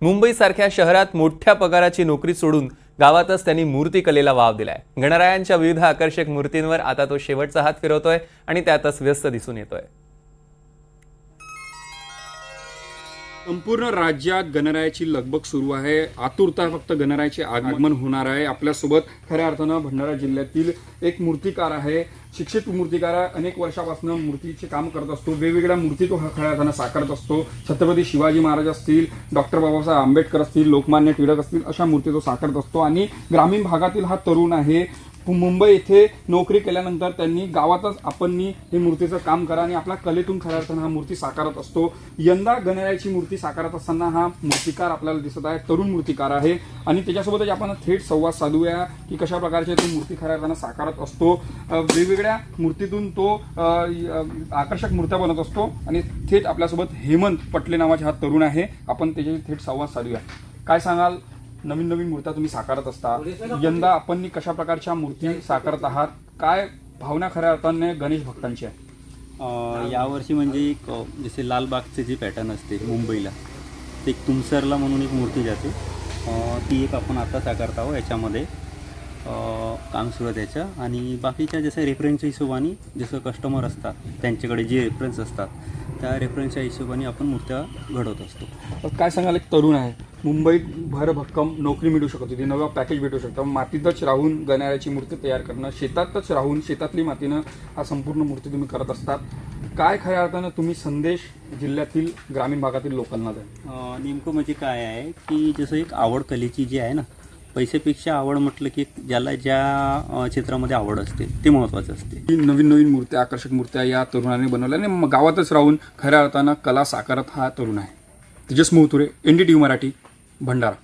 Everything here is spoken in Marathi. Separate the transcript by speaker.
Speaker 1: मुंबईसारख्या शहरात मोठ्या पगाराची नोकरी सोडून गावातच त्यांनी मूर्तिकलेला वाव दिलाय। गणरायांच्या विविध आकर्षक मूर्तींवर आता तो शेवटचा हात फिरवतोय आणि त्यातच व्यस्त दिसून येतोय।
Speaker 2: संपूर्ण राज्यात गणरायाची लगबग सुरू आहे। आतुरता फक्त गणरायाचे आगमन होणार आहे। आपल्यासोबत खऱ्या अर्थानं भंडारा जिल्ह्यातील एक मूर्तिकार आहे, शिक्षित मूर्तिकार आहे। अनेक वर्षापासून मूर्तीचे काम करत असतो, वेगवेगळ्या मूर्ती तो खऱ्या अर्थानं साकारत असतो। छत्रपती शिवाजी महाराज असतील, डॉक्टर बाबासाहेब आंबेडकर असतील, लोकमान्य टिळक असतील, अशा मूर्ती तो साकारत असतो। आणि ग्रामीण भागातील हा तरुण आहे। मुंबई येथे नोकरी केल्यानंतर त्यांनी गावातच आपण हे मूर्तीचं काम करा आणि आपल्या कलेतून खऱ्या अर्थानं हा मूर्ती साकारत असतो। यंदा गणरायाची मूर्ती साकारत असताना हा मूर्तिकार आपल्याला दिसत आहे, तरुण मूर्तिकार आहे। आणि त्याच्यासोबतच आपण थेट संवाद साधूया की कशा प्रकारचे तो मूर्ती खऱ्या अर्थानं साकारत असतो। वेगवेगळ्या मूर्तीतून तो आकर्षक मूर्त्या बनवत असतो। आणि थेट आपल्यासोबत हेमंत पटले नावाचे हा तरुण आहे, आपण त्याच्याशी थेट संवाद साधूया। काय सांगाल, नवीन नवीन मूर्त्या तुम्ही साकारत असता, यंदा आपण कशा प्रकारच्या मूर्ती साकारत आहात, काय भावना खऱ्या अर्थाने गणेश भक्तांची आहे?
Speaker 3: यावर्षी म्हणजे एक जसे लालबागचे जे पॅटर्न असते मुंबईला, ते एक तुमसरला म्हणून एक मूर्ती जाते, ती एक आपण आता साकारत आहोत। याच्यामध्ये काम सुरू आहे त्याच्या। आणि बाकीच्या जसं रेफरन्सच्या हिशोबाने जसं कस्टमर असतात त्यांच्याकडे जे रेफरन्स असतात त्या रेफरन्सच्या हिशोबाने आपण मूर्त्या घडवत असतो।
Speaker 2: काय सांगाल, एक तरुण आहे, मुंबईत भरभक्कम नोकरी मिळू शकत होती, नवं पॅकेज भेटू शकतं, मातीतच राहून गणरायाची मूर्ती तयार करणं, शेतातच राहून शेतातली मातीनं हा संपूर्ण मूर्ती तुम्ही करत असतात। काय खऱ्या अर्थानं तुम्ही संदेश जिल्ह्यातील ग्रामीण भागातील लोकांना द्या?
Speaker 3: नेमकं म्हणजे काय आहे की जसं एक आवड कलेची जी आहे ना, पैशापेक्षा आवड म्हटलं की ज्याला ज्या क्षेत्रामध्ये आवड असते ते महत्त्वाचं असते।
Speaker 2: नवीन नवीन मूर्त्या, आकर्षक मूर्त्या या तरुणाने बनवल्या आणि गावातच राहून खऱ्या अर्थानं कला साकारत हा तरुण आहे। तेजस मोहतुरे, NDTV मराठी, भंडारा।